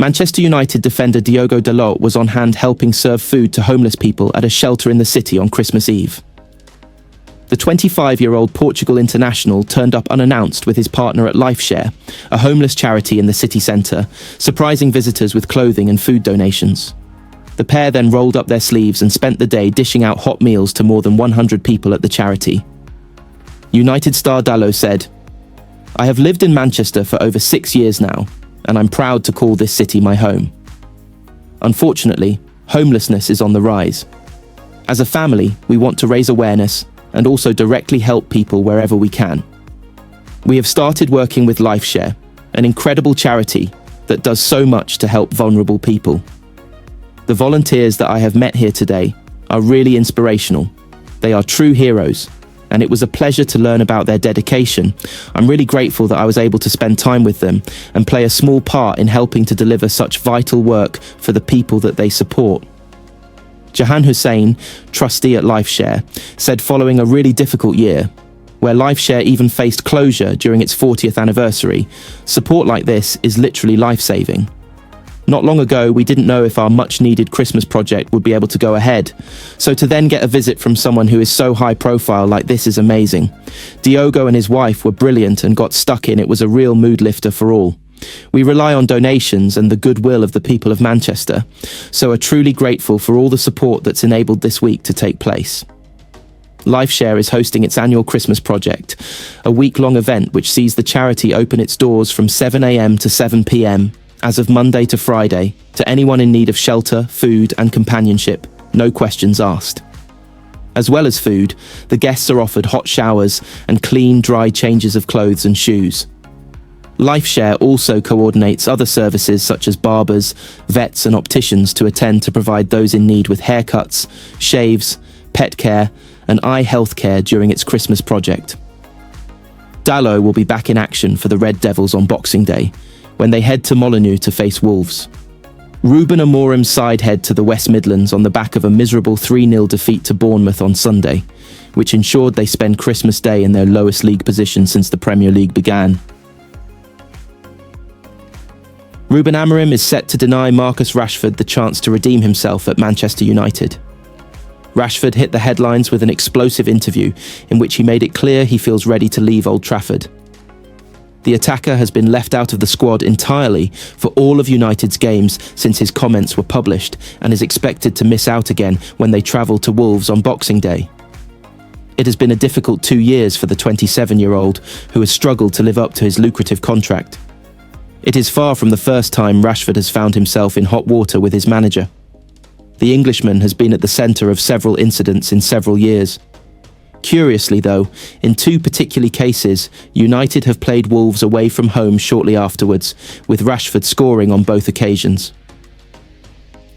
Manchester United defender Diogo Dalot was on hand helping serve food to homeless people at a shelter in the city on Christmas Eve. The 25-year-old Portugal international turned up unannounced with his partner at LifeShare, a homeless charity in the city centre, surprising visitors with clothing and food donations. The pair then rolled up their sleeves and spent the day dishing out hot meals to more than 100 people at the charity. United star Dalot said, "I have lived in Manchester for over 6 years now, and I'm proud to call this city my home. Unfortunately, homelessness is on the rise. As a family, we want to raise awareness and also directly help people wherever we can. We have started working with LifeShare, an incredible charity that does so much to help vulnerable people. The volunteers that I have met here today are really inspirational. They are true heroes, and it was a pleasure to learn about their dedication. I'm really grateful that I was able to spend time with them and play a small part in helping to deliver such vital work for the people that they support." Jahan Hussein, trustee at LifeShare, said following a really difficult year, where LifeShare even faced closure during its 40th anniversary, support like this is literally life-saving. "Not long ago, we didn't know if our much-needed Christmas project would be able to go ahead, so to then get a visit from someone who is so high-profile like this is amazing. Diogo and his wife were brilliant and got stuck in. It was a real mood lifter for all. We rely on donations and the goodwill of the people of Manchester, so are truly grateful for all the support that's enabled this week to take place." LifeShare is hosting its annual Christmas project, a week-long event which sees the charity open its doors from 7 a.m. to 7 p.m. as of Monday to Friday to anyone in need of shelter, food and companionship, no questions asked. As well as food, the guests are offered hot showers and clean, dry changes of clothes and shoes. LifeShare also coordinates other services such as barbers, vets and opticians to attend to provide those in need with haircuts, shaves, pet care and eye health care during its Christmas project. Dalot will be back in action for the Red Devils on Boxing Day, when they head to Molineux to face Wolves. Ruben Amorim's side head to the West Midlands on the back of a miserable 3-0 defeat to Bournemouth on Sunday, which ensured they spend Christmas Day in their lowest league position since the Premier League began. Ruben Amorim is set to deny Marcus Rashford the chance to redeem himself at Manchester United. Rashford hit the headlines with an explosive interview in which he made it clear he feels ready to leave Old Trafford. The attacker has been left out of the squad entirely for all of United's games since his comments were published and is expected to miss out again when they travel to Wolves on Boxing Day. It has been a difficult 2 years for the 27-year-old who has struggled to live up to his lucrative contract. It is far from the first time Rashford has found himself in hot water with his manager. The Englishman has been at the centre of several incidents in several years. Curiously though, in 2 particular cases, United have played Wolves away from home shortly afterwards, with Rashford scoring on both occasions.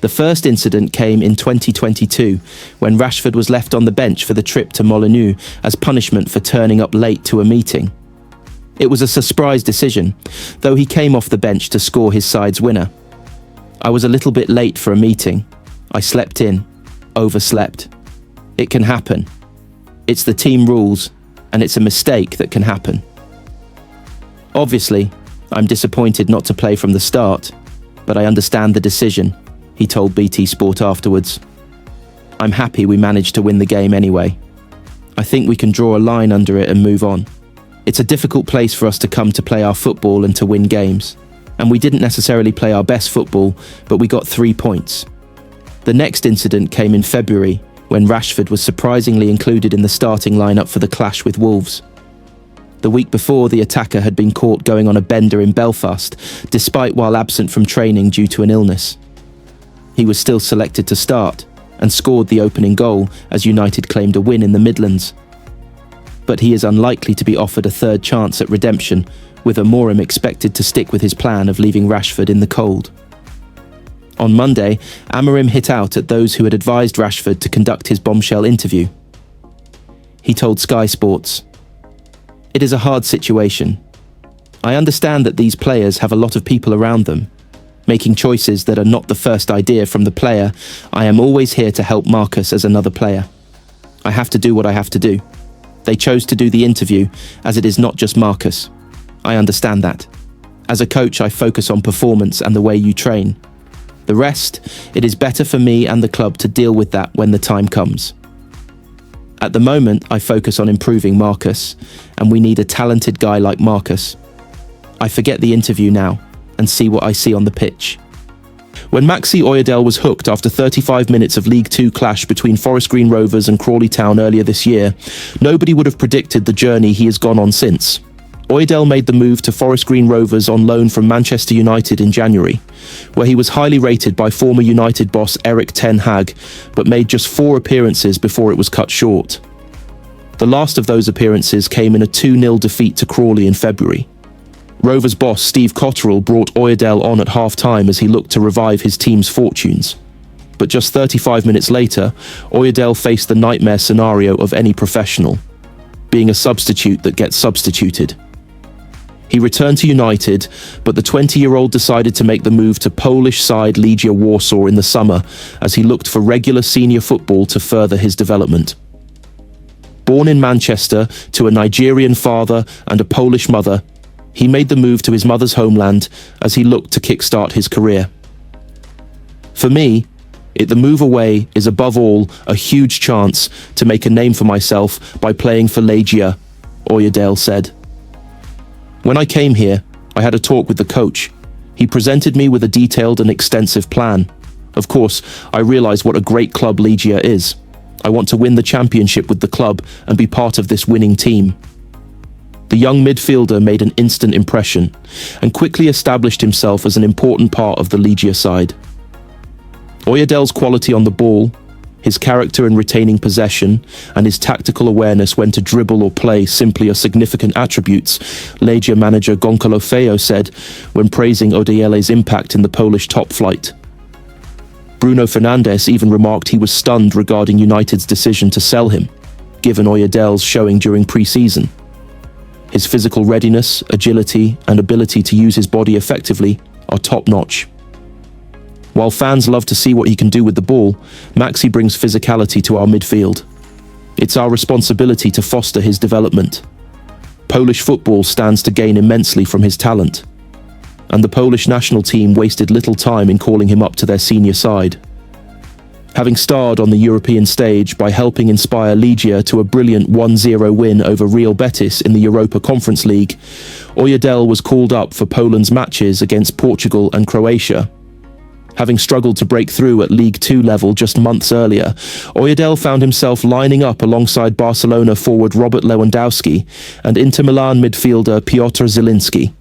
The first incident came in 2022, when Rashford was left on the bench for the trip to Molineux as punishment for turning up late to a meeting. It was a surprise decision, though he came off the bench to score his side's winner. "I was a little bit late for a meeting. I slept in, overslept. It can happen. It's the team rules, and it's a mistake that can happen. Obviously, I'm disappointed not to play from the start, but I understand the decision," he told BT Sport afterwards. "I'm happy we managed to win the game anyway. I think we can draw a line under it and move on. It's a difficult place for us to come to play our football and to win games. And we didn't necessarily play our best football, but we got 3 points." The next incident came in February, when Rashford was surprisingly included in the starting lineup for the clash with Wolves. The week before, the attacker had been caught going on a bender in Belfast, despite while absent from training due to an illness. He was still selected to start, and scored the opening goal as United claimed a win in the Midlands. But he is unlikely to be offered a third chance at redemption, with Amorim expected to stick with his plan of leaving Rashford in the cold. On Monday, Amorim hit out at those who had advised Rashford to conduct his bombshell interview. He told Sky Sports, "It is a hard situation. I understand that these players have a lot of people around them. Making choices that are not the first idea from the player, I am always here to help Marcus as another player. I have to do what I have to do. They chose to do the interview, as it is not just Marcus. I understand that. As a coach, I focus on performance and the way you train. The rest, it is better for me and the club to deal with that when the time comes. At the moment, I focus on improving Marcus, and we need a talented guy like Marcus. I forget the interview now and see what I see on the pitch. When 𝐉𝐔𝐒𝐓 was hooked after 35 minutes of League Two clash between Forest Green Rovers and Crawley Town earlier this year, nobody would have predicted the journey he has gone on since. 𝐒𝐓 made the move to Forest Green Rovers on loan from Manchester United in January, where he was highly rated by former United boss Erik Ten Hag, but made just 4 appearances before it was cut short. The last of those appearances came in a 2-0 defeat to Crawley in February. Rovers boss Steve Cotterill brought 𝐒𝐓 on at half-time as he looked to revive his team's fortunes. But just 35 minutes later, 𝐒𝐓 faced the nightmare scenario of any professional, being a substitute that gets substituted. He returned to United, but the 20-year-old decided to make the move to Polish side Legia Warsaw in the summer as he looked for regular senior football to further his development. Born in Manchester to a Nigerian father and a Polish mother, he made the move to his mother's homeland as he looked to kickstart his career. For me, the move away is above all a huge chance to make a name for myself by playing for Legia, 𝐒𝐓 said. When I came here, I had a talk with the coach. He presented me with a detailed and extensive plan. Of course, I realized what a great club Legia is. I want to win the championship with the club and be part of this winning team. The young midfielder made an instant impression and quickly established himself as an important part of the Legia side. 𝐒𝐓's quality on the ball, his character in retaining possession, and his tactical awareness when to dribble or play simply are significant attributes, Legia manager Goncalo Feio said when praising 𝐒𝐓's impact in the Polish top flight. Bruno Fernandes even remarked he was stunned regarding United's decision to sell him, given 𝐒𝐓's showing during pre-season. His physical readiness, agility, and ability to use his body effectively are top-notch. While fans love to see what he can do with the ball, 𝐉𝐷𝐶 brings physicality to our midfield. It's our responsibility to foster his development. Polish football stands to gain immensely from his talent, and the Polish national team wasted little time in calling him up to their senior side. Having starred on the European stage by helping inspire Legia to a brilliant 1-0 win over Real Betis in the Europa Conference League, 𝐒𝐓 was called up for Poland's matches against Portugal and Croatia. Having struggled to break through at League Two level just months earlier, 𝐒𝐓 found himself lining up alongside Barcelona forward Robert Lewandowski and Inter Milan midfielder Piotr Zielinski.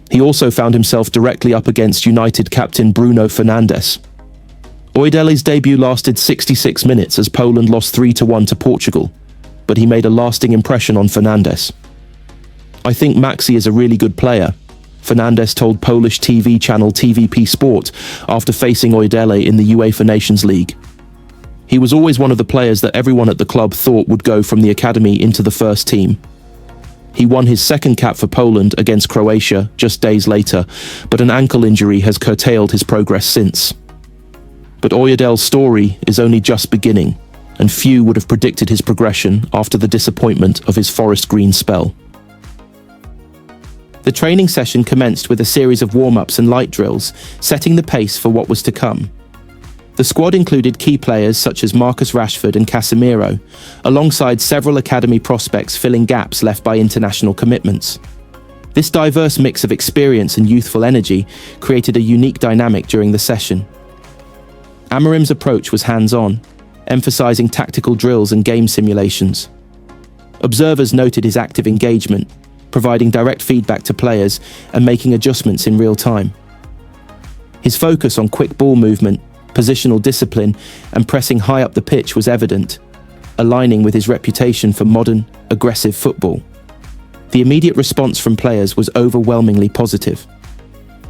He also found himself directly up against United captain Bruno Fernandes. 𝐒𝐓's debut lasted 66 minutes as Poland lost 3-1 to Portugal, but he made a lasting impression on Fernandes. I think 𝐉𝐷𝐶 is a really good player, Fernandes told Polish TV channel TVP Sport after facing 𝐒𝐓 in the UEFA Nations League. He was always one of the players that everyone at the club thought would go from the academy into the first team. He won his second cap for Poland against Croatia just days later, but an ankle injury has curtailed his progress since. But 𝐒𝐓's story is only just beginning, and few would have predicted his progression after the disappointment of his Forest Green spell. The training session commenced with a series of warm-ups and light drills, setting the pace for what was to come. The squad included key players such as Marcus Rashford and Casemiro, alongside several academy prospects filling gaps left by international commitments. This diverse mix of experience and youthful energy created a unique dynamic during the session. Amorim's approach was hands-on, emphasizing tactical drills and game simulations. Observers noted his active engagement, providing direct feedback to players and making adjustments in real time. His focus on quick ball movement, positional discipline, and pressing high up the pitch was evident, aligning with his reputation for modern, aggressive football. The immediate response from players was overwhelmingly positive.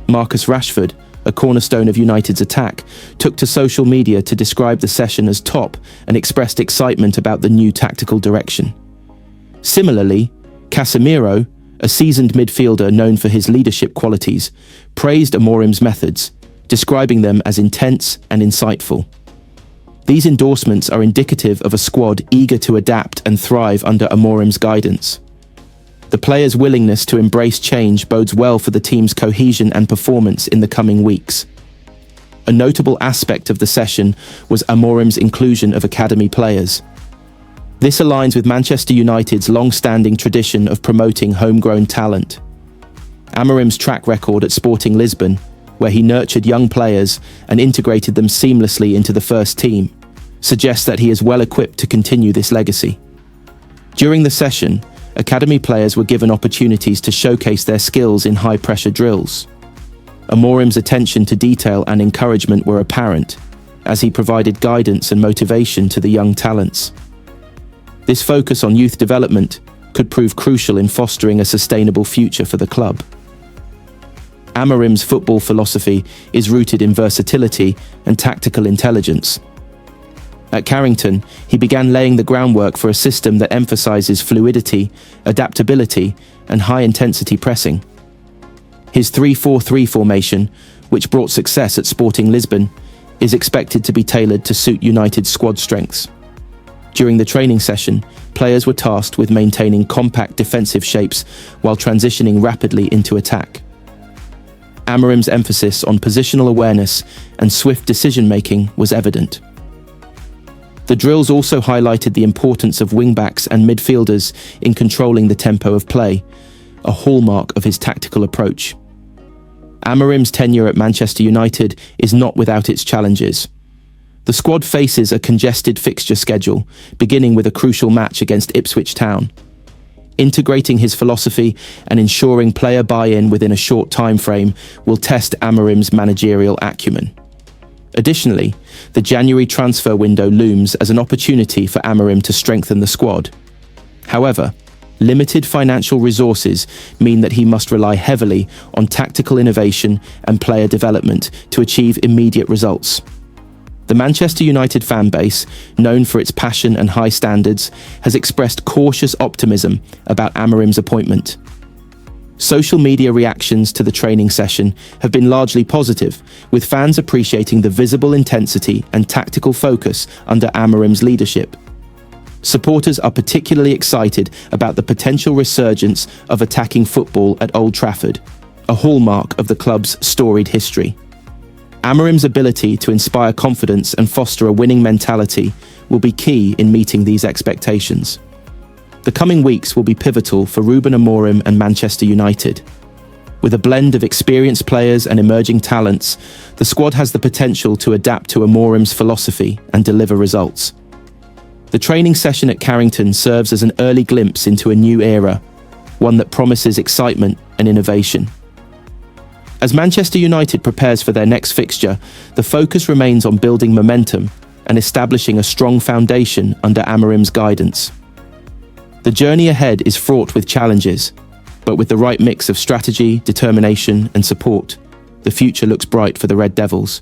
Marcus Rashford, a cornerstone of United's attack, took to social media to describe the session as top and expressed excitement about the new tactical direction. Similarly, Casemiro, a seasoned midfielder known for his leadership qualities, praised Amorim's methods, describing them as intense and insightful. These endorsements are indicative of a squad eager to adapt and thrive under Amorim's guidance. The players' willingness to embrace change bodes well for the team's cohesion and performance in the coming weeks. A notable aspect of the session was Amorim's inclusion of academy players. This aligns with Manchester United's long-standing tradition of promoting homegrown talent. Amorim's track record at Sporting Lisbon, where he nurtured young players and integrated them seamlessly into the first team, suggests that he is well equipped to continue this legacy. During the session, academy players were given opportunities to showcase their skills in high-pressure drills. Amorim's attention to detail and encouragement were apparent, as he provided guidance and motivation to the young talents. This focus on youth development could prove crucial in fostering a sustainable future for the club. Amorim's football philosophy is rooted in versatility and tactical intelligence. At Carrington, he began laying the groundwork for a system that emphasizes fluidity, adaptability, and high-intensity pressing. His 3-4-3 formation, which brought success at Sporting Lisbon, is expected to be tailored to suit United's squad strengths. During the training session, players were tasked with maintaining compact defensive shapes while transitioning rapidly into attack. Amorim's emphasis on positional awareness and swift decision-making was evident. The drills also highlighted the importance of wing-backs and midfielders in controlling the tempo of play, a hallmark of his tactical approach. Amorim's tenure at Manchester United is not without its challenges. The squad faces a congested fixture schedule, beginning with a crucial match against Ipswich Town. Integrating his philosophy and ensuring player buy-in within a short time frame will test Amorim's managerial acumen. Additionally, the January transfer window looms as an opportunity for Amorim to strengthen the squad. However, limited financial resources mean that he must rely heavily on tactical innovation and player development to achieve immediate results. The Manchester United fan base, known for its passion and high standards, has expressed cautious optimism about Amorim's appointment. Social media reactions to the training session have been largely positive, with fans appreciating the visible intensity and tactical focus under Amorim's leadership. Supporters are particularly excited about the potential resurgence of attacking football at Old Trafford, a hallmark of the club's storied history. Amorim's ability to inspire confidence and foster a winning mentality will be key in meeting these expectations. The coming weeks will be pivotal for Ruben Amorim and Manchester United. With a blend of experienced players and emerging talents, the squad has the potential to adapt to Amorim's philosophy and deliver results. The training session at Carrington serves as an early glimpse into a new era, one that promises excitement and innovation. As Manchester United prepares for their next fixture, the focus remains on building momentum and establishing a strong foundation under Amorim's guidance. The journey ahead is fraught with challenges, but with the right mix of strategy, determination, and support, the future looks bright for the Red Devils.